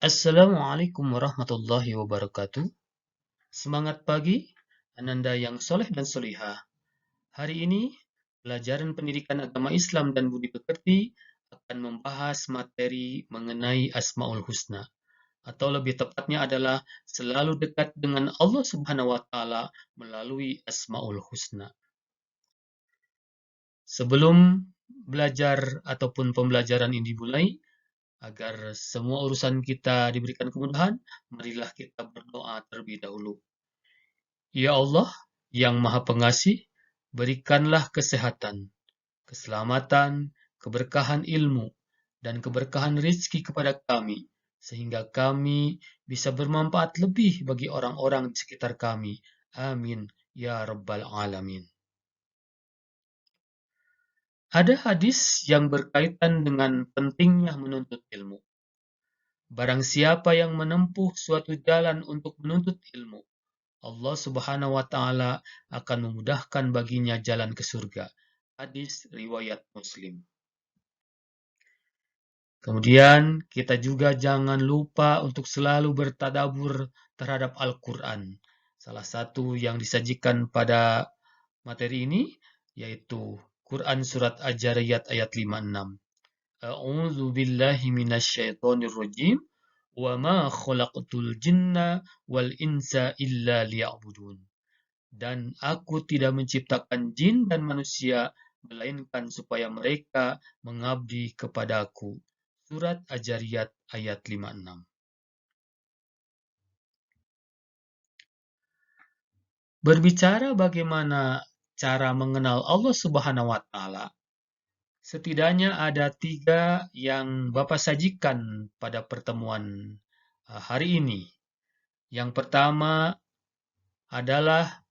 Assalamualaikum warahmatullahi wabarakatuh. Semangat pagi, Ananda yang soleh dan solihah. Hari ini, pelajaran pendidikan agama Islam dan budi pekerti akan membahas materi mengenai Asmaul Husna. Atau lebih tepatnya adalah selalu dekat dengan Allah Subhanahu wa Ta'ala melalui Asmaul Husna. Sebelum belajar ataupun pembelajaran ini dimulai, agar semua urusan kita diberikan kemudahan, marilah kita berdoa terlebih dahulu. Ya Allah, yang Maha Pengasih, berikanlah kesehatan, keselamatan, keberkahan ilmu, dan keberkahan rizki kepada kami, sehingga kami bisa bermanfaat lebih bagi orang-orang di sekitar kami. Amin. Ya Rabbal Alamin. Ada hadis yang berkaitan dengan pentingnya menuntut ilmu. Barang siapa yang menempuh suatu jalan untuk menuntut ilmu, Allah Subhanahu wa Ta'ala akan memudahkan baginya jalan ke surga. Hadis riwayat Muslim. Kemudian kita juga jangan lupa untuk selalu bertadabur terhadap Al-Quran. Salah satu yang disajikan pada materi ini yaitu Quran Surat Al-Jariyat ayat 56. A'udzu billahi minasyaitonir rajim. Wa ma khalaqtul jinna wal insa illa liya'budun. Dan aku tidak menciptakan jin dan manusia, melainkan supaya mereka mengabdi kepadaku. Surat Al-Jariyat ayat 56. Berbicara bagaimana cara mengenal Allah Subhanahu wa Ta'ala, setidaknya ada 3 yang Bapak sajikan pada pertemuan hari ini. Yang pertama adalah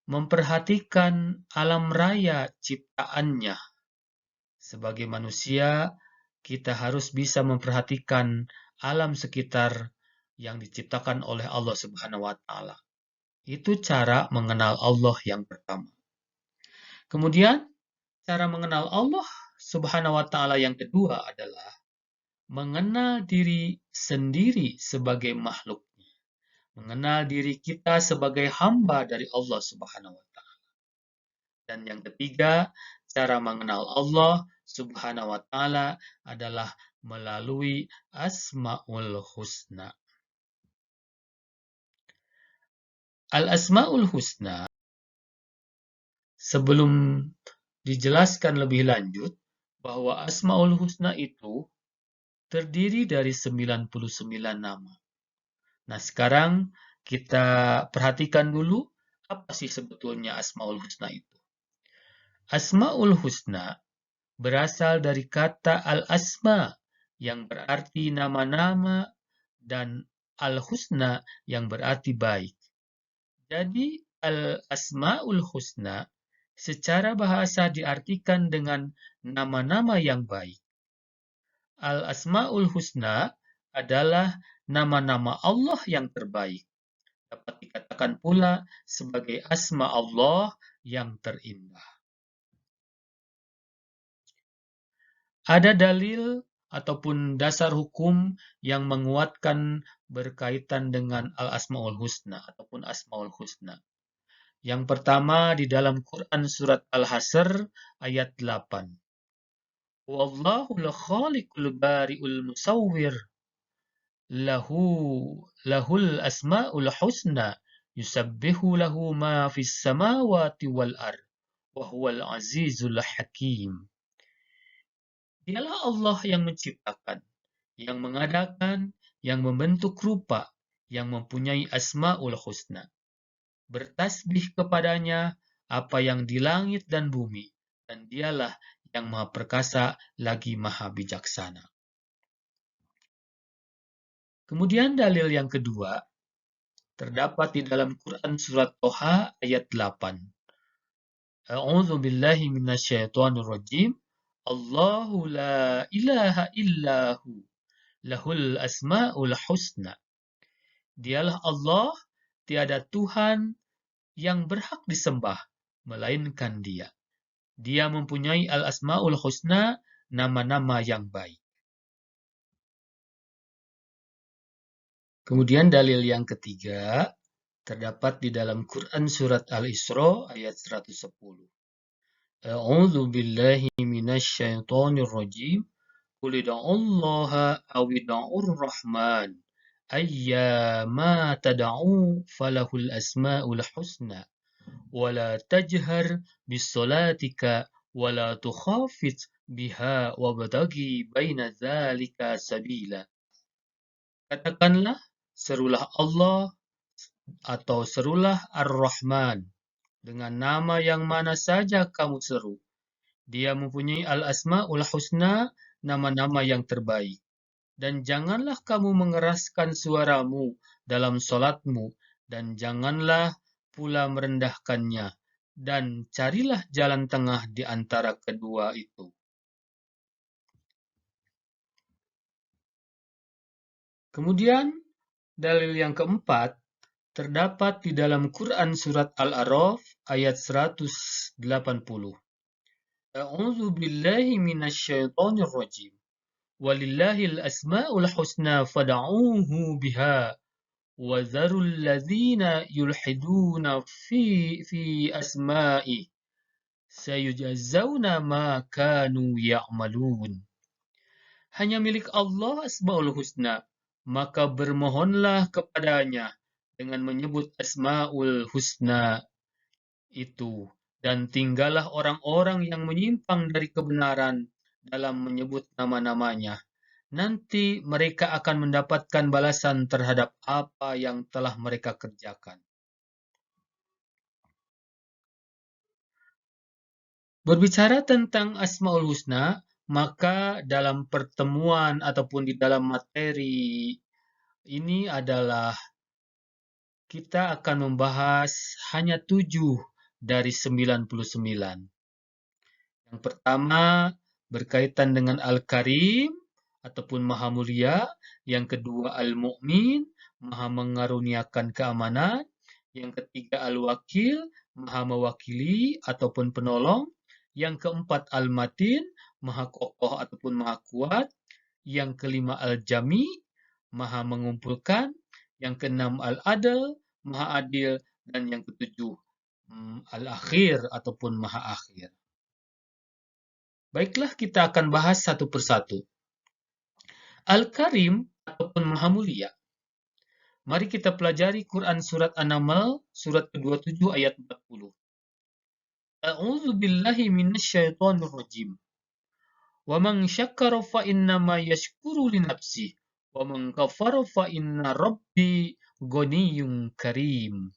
memperhatikan alam raya ciptaannya. Sebagai manusia, kita harus bisa memperhatikan alam sekitar yang diciptakan oleh Allah Subhanahu wa Ta'ala. Itu cara mengenal Allah yang pertama. Kemudian, cara mengenal Allah Subhanahu wa Ta'ala yang kedua adalah mengenal diri sendiri sebagai makhluknya. Mengenal diri kita sebagai hamba dari Allah Subhanahu wa Ta'ala. Dan yang ketiga, cara mengenal Allah Subhanahu wa Ta'ala adalah melalui Asmaul Husna. Al-Asmaul Husna, sebelum dijelaskan lebih lanjut, bahwa Asmaul Husna itu terdiri dari 99 nama. Nah, sekarang kita perhatikan dulu apa sih sebetulnya Asmaul Husna itu. Asmaul Husna berasal dari kata al-asma yang berarti nama-nama dan al-husna yang berarti baik. Jadi al-asmaul husna secara bahasa diartikan dengan nama-nama yang baik. Al-asmaul husna adalah nama-nama Allah yang terbaik. Dapat dikatakan pula sebagai asma Allah yang terindah. Ada dalil ataupun dasar hukum yang menguatkan berkaitan dengan Al-Asmaul Husna ataupun Asmaul Husna. Yang pertama di dalam Quran surat Al-Hasr ayat 8. Wallahul khaliqul bari'ul musawwir lahul asmaul husna yusabbihu lahu ma fis samawati wal ard wa huwal azizul hakim. Dialah Allah yang menciptakan, yang mengadakan, yang membentuk rupa, yang mempunyai asmaul husna. Bertasbih kepadanya apa yang di langit dan bumi, dan dialah yang maha perkasa lagi maha bijaksana. Kemudian dalil yang kedua, terdapat di dalam Quran surat Toha ayat 8. A'udzu billahi minasyaitonir rajim. Allahu la ilaha illahu lahul asmaul husna. Dialah Allah, tiada Tuhan yang berhak disembah, melainkan Dia. Dia mempunyai al-asmaul husna, nama-nama yang baik. Kemudian dalil yang ketiga terdapat di dalam Quran surat Al-Isra ayat 110. A'udzu billahi minasyaitonir rajim. Qul ud'ullaha aw ud'ur rahman. Ayyama tad'u falahul asmaul husna. ولا تجهر بصلاتك ولا تخافت بها وابتغي بين ذلك سبيلا. Katakanlah, serulah Allah atau serulah Ar-Rahman dengan nama yang mana saja kamu seru. Dia mempunyai Al-Asma'ul Husna, nama-nama yang terbaik. Dan janganlah kamu mengeraskan suaramu dalam solatmu, dan janganlah pula merendahkannya, dan carilah jalan tengah di antara kedua itu. Kemudian, dalil yang keempat terdapat di dalam Quran surat Al-A'raf ayat 180. A'udzu billahi minasyaitonir rajim. Walillahil asma'ul husna fad'uuhu biha وذروا الذين يلحدون في أسمائه سيجزون ما كانوا يعملون. Hanya milik Allah Asmaul Husna, maka bermohonlah kepadanya dengan menyebut Asmaul Husna itu, dan tinggallah orang-orang yang menyimpang dari kebenaran dalam menyebut nama-namanya. Nanti mereka akan mendapatkan balasan terhadap apa yang telah mereka kerjakan. Berbicara tentang Asmaul Husna, maka dalam pertemuan ataupun di dalam materi ini adalah kita akan membahas hanya 7 dari 99. Yang pertama berkaitan dengan Al-Karim ataupun Maha Mulia. Yang kedua Al-Mu'min, Maha mengaruniakan keamanan. Yang ketiga Al-Wakil, Maha mewakili ataupun penolong. Yang keempat Al-Matin, Maha kokoh ataupun Maha kuat. Yang kelima Al-Jami, Maha mengumpulkan. Yang keenam Al-Adl, Maha adil. Dan yang ketujuh Al-Akhir ataupun Maha akhir. Baiklah, kita akan bahas satu persatu. Al-Karim ataupun Maha Mulia. Mari kita pelajari Quran surat An-Naml surat ke-27 ayat 40. A'udzu billahi minasyaitonir rajim. Wa man syakara fa innama yashkuru li nafsihi wa man kafara fa inna rabbi ghaniyyun karim.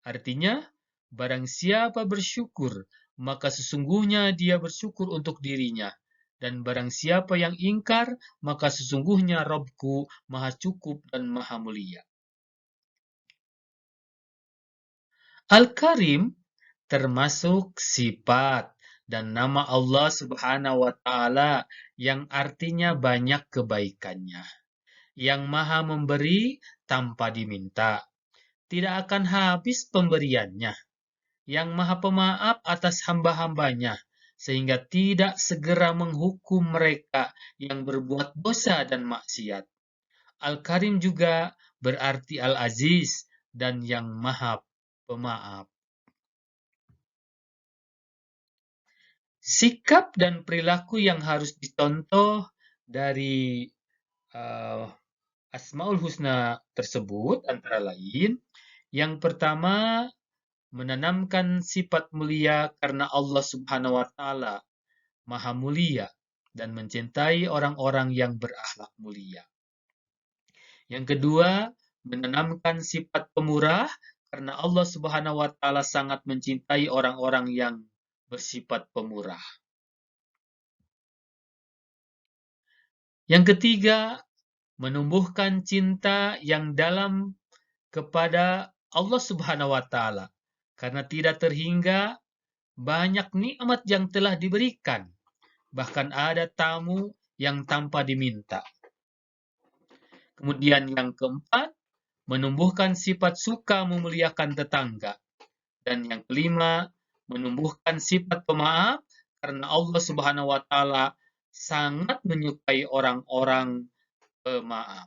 Artinya, barang siapa bersyukur, maka sesungguhnya dia bersyukur untuk dirinya. Dan barang siapa yang ingkar, maka sesungguhnya Rabbku maha cukup dan maha mulia. Al-Karim termasuk sifat dan nama Allah Subhanahu wa Ta'ala yang artinya banyak kebaikannya. Yang maha memberi tanpa diminta. Tidak akan habis pemberiannya. Yang maha pemaaf atas hamba-hambanya, sehingga tidak segera menghukum mereka yang berbuat dosa dan maksiat. Al-Karim juga berarti Al-Aziz dan yang maha pemaaf. Sikap dan perilaku yang harus dicontoh dari Asmaul Husna tersebut antara lain, yang pertama menanamkan sifat mulia karena Allah Subhanahu wa Ta'ala Maha Mulia dan mencintai orang-orang yang berakhlak mulia. Yang kedua, menanamkan sifat pemurah karena Allah Subhanahu wa Ta'ala sangat mencintai orang-orang yang bersifat pemurah. Yang ketiga, menumbuhkan cinta yang dalam kepada Allah Subhanahu wa Ta'ala karena tidak terhingga banyak nikmat yang telah diberikan. Bahkan ada tamu yang tanpa diminta. Kemudian yang keempat, menumbuhkan sifat suka memuliakan tetangga. Dan yang kelima, menumbuhkan sifat pemaaf karena Allah Subhanahu wa Ta'ala sangat menyukai orang-orang pemaaf.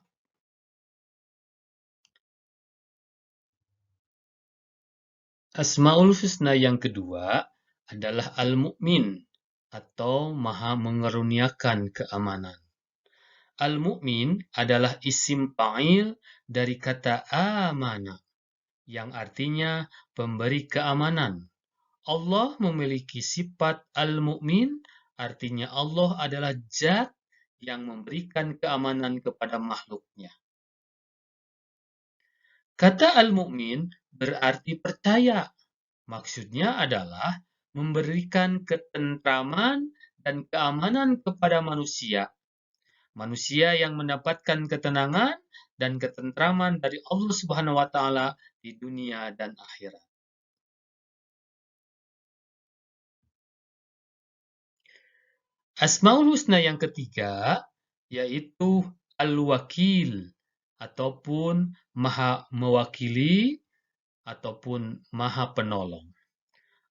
Asmaul Husna yang kedua adalah Al-Mu'min atau Maha mengeruniakan keamanan. Al-Mu'min adalah isim fa'il dari kata amana, yang artinya pemberi keamanan. Allah memiliki sifat Al-Mu'min, artinya Allah adalah zat yang memberikan keamanan kepada makhluknya. Kata Al-Mu'min berarti percaya. Maksudnya adalah memberikan ketentraman dan keamanan kepada manusia. Manusia yang mendapatkan ketenangan dan ketentraman dari Allah Subhanahu wa taala di dunia dan akhirat. Asmaul Husna yang ketiga yaitu Al-Wakil ataupun Maha mewakili ataupun Maha penolong.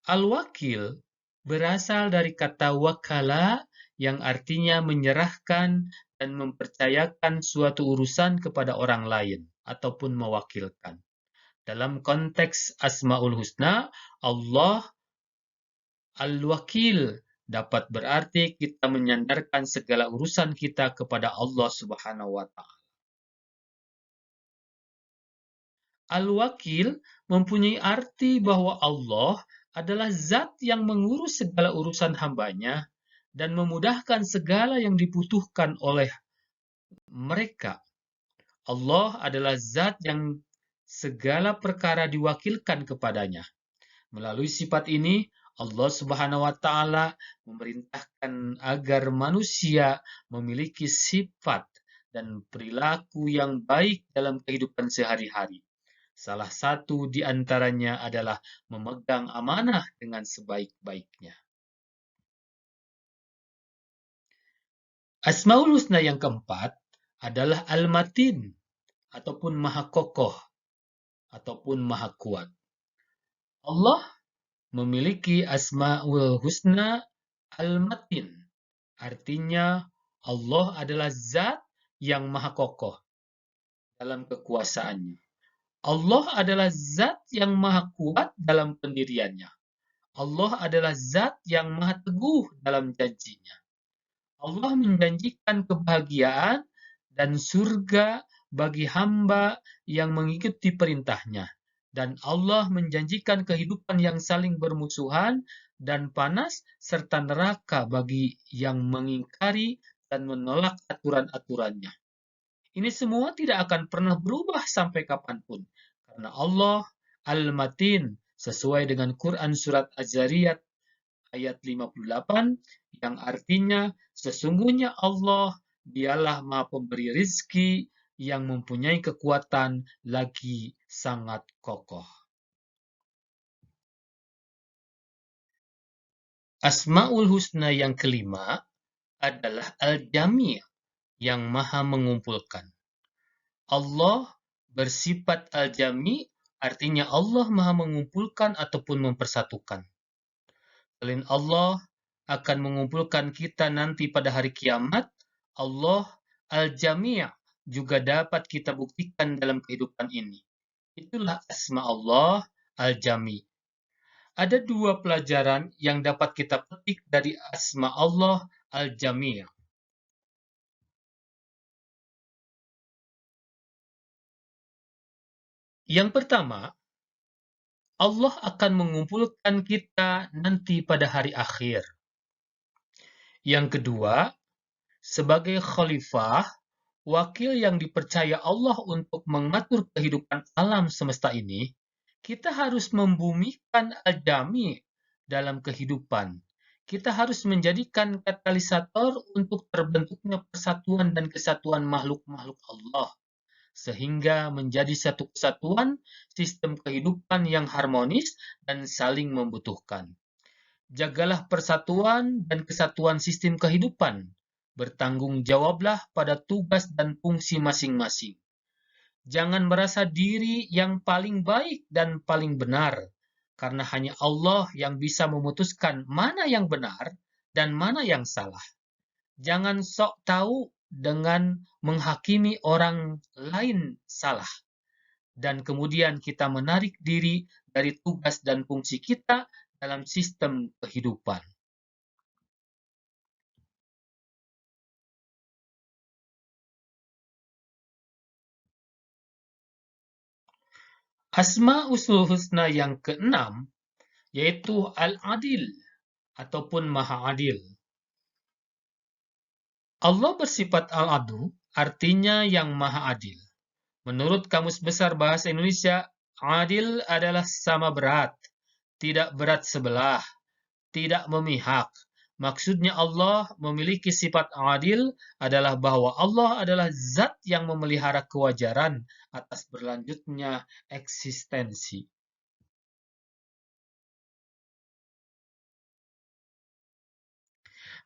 Al-Wakil berasal dari kata wakala yang artinya menyerahkan dan mempercayakan suatu urusan kepada orang lain ataupun mewakilkan. Dalam konteks Asmaul Husna, Allah Al-Wakil dapat berarti kita menyandarkan segala urusan kita kepada Allah Subhanahu wa taala. Al-Wakil mempunyai arti bahwa Allah adalah zat yang mengurus segala urusan hambanya dan memudahkan segala yang dibutuhkan oleh mereka. Allah adalah zat yang segala perkara diwakilkan kepadanya. Melalui sifat ini, Allah Subhanahu wa taala memerintahkan agar manusia memiliki sifat dan perilaku yang baik dalam kehidupan sehari-hari. Salah satu di antaranya adalah memegang amanah dengan sebaik-baiknya. Asmaul Husna yang keempat adalah Al-Matin ataupun Maha Kokoh ataupun Maha Kuat. Allah memiliki Asmaul Husna Al-Matin. Artinya Allah adalah zat yang maha kokoh dalam kekuasaannya. Allah adalah zat yang maha kuat dalam pendiriannya. Allah adalah zat yang maha teguh dalam janjinya. Allah menjanjikan kebahagiaan dan surga bagi hamba yang mengikuti perintahnya. Dan Allah menjanjikan kehidupan yang saling bermusuhan dan panas serta neraka bagi yang mengingkari dan menolak aturan-aturannya. Ini semua tidak akan pernah berubah sampai kapanpun. Karena Allah Al-Matin sesuai dengan Quran Surat Az-Zariyat ayat 58 yang artinya sesungguhnya Allah dialah Maha Pemberi rizki yang mempunyai kekuatan lagi sangat kokoh. Asmaul Husna yang kelima adalah Al-Jami' yang Maha mengumpulkan. Allah bersifat Al-Jami' artinya Allah Maha mengumpulkan ataupun mempersatukan. Selain Allah akan mengumpulkan kita nanti pada hari kiamat, Allah Al-Jami' juga dapat kita buktikan dalam kehidupan ini. Itulah asma Allah Al-Jami'. Ada dua pelajaran yang dapat kita petik dari asma Allah Al-Jami'. Yang pertama, Allah akan mengumpulkan kita nanti pada hari akhir. Yang kedua, sebagai khalifah, wakil yang dipercaya Allah untuk mengatur kehidupan alam semesta ini, kita harus membumikan al-jami' dalam kehidupan. Kita harus menjadikan katalisator untuk terbentuknya persatuan dan kesatuan makhluk-makhluk Allah, sehingga menjadi satu kesatuan sistem kehidupan yang harmonis dan saling membutuhkan. Jagalah persatuan dan kesatuan sistem kehidupan. Bertanggung jawablah pada tugas dan fungsi masing-masing. Jangan merasa diri yang paling baik dan paling benar, karena hanya Allah yang bisa memutuskan mana yang benar dan mana yang salah. Jangan sok tahu dengan menghakimi orang lain salah, dan kemudian kita menarik diri dari tugas dan fungsi kita dalam sistem kehidupan. Asma'ul Husna yang keenam yaitu Al-Adil ataupun Maha Adil. Allah bersifat Al-Adlu, artinya yang Maha Adil. Menurut Kamus Besar Bahasa Indonesia, adil adalah sama berat, tidak berat sebelah, tidak memihak. Maksudnya Allah memiliki sifat adil adalah bahwa Allah adalah zat yang memelihara kewajaran atas berlanjutnya eksistensi.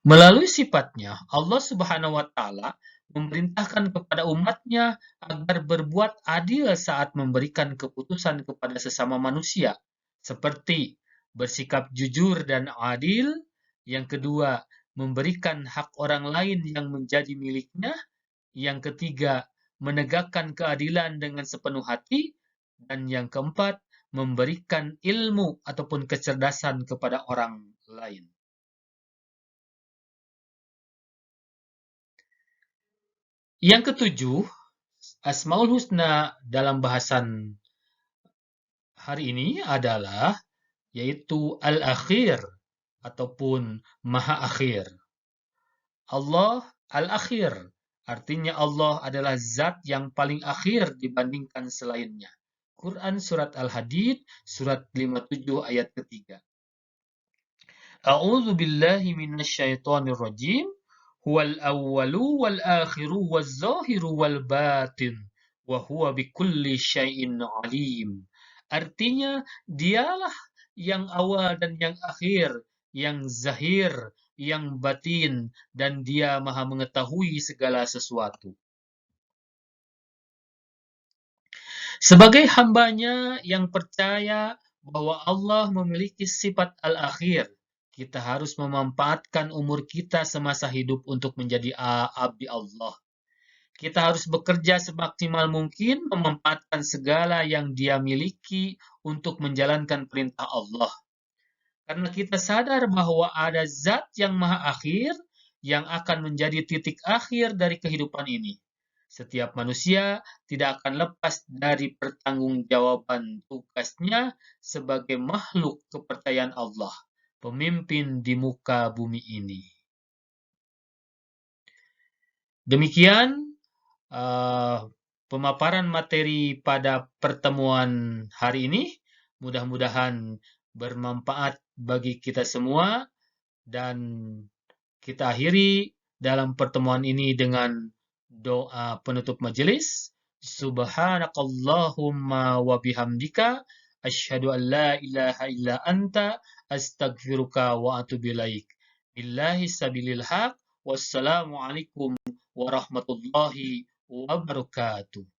Melalui sifatnya, Allah Subhanahu wa Ta'ala memerintahkan kepada umatnya agar berbuat adil saat memberikan keputusan kepada sesama manusia, seperti bersikap jujur dan adil. Yang kedua, memberikan hak orang lain yang menjadi miliknya. Yang ketiga, menegakkan keadilan dengan sepenuh hati. Dan yang keempat, memberikan ilmu ataupun kecerdasan kepada orang lain. Yang ketujuh, Asmaul Husna dalam bahasan hari ini adalah yaitu Al-Akhir ataupun Maha Akhir. Allah Al-Akhir, artinya Allah adalah zat yang paling akhir dibandingkan selainnya. Quran Surat Al-Hadid, Surat 57 ayat ketiga. A'udzu billahi minasyaitonir rajim. Huwal awwalu wal akhiru waz zahiru wal batin wa huwa bikulli syai'in alim. Artinya dialah yang awal dan yang akhir, yang zahir, yang batin, dan dia maha mengetahui segala sesuatu. Sebagai hambanya yang percaya bahwa Allah memiliki sifat al-akhir, kita harus memanfaatkan umur kita semasa hidup untuk menjadi abdi Allah. Kita harus bekerja semaksimal mungkin memanfaatkan segala yang dia miliki untuk menjalankan perintah Allah. Karena kita sadar bahwa ada zat yang maha akhir yang akan menjadi titik akhir dari kehidupan ini. Setiap manusia tidak akan lepas dari pertanggungjawaban tugasnya sebagai makhluk kepercayaan Allah, pemimpin di muka bumi ini. Demikian pemaparan materi pada pertemuan hari ini. Mudah-mudahan bermanfaat bagi kita semua dan kita akhiri dalam pertemuan ini dengan doa penutup majelis. Subhanakallahumma wa bihamdika asyhadu an la ilaha illa anta astaghfiruka wa atubu ilaik. Billahi sabilil haq. Wassalamualaikum warahmatullahi wabarakatuh.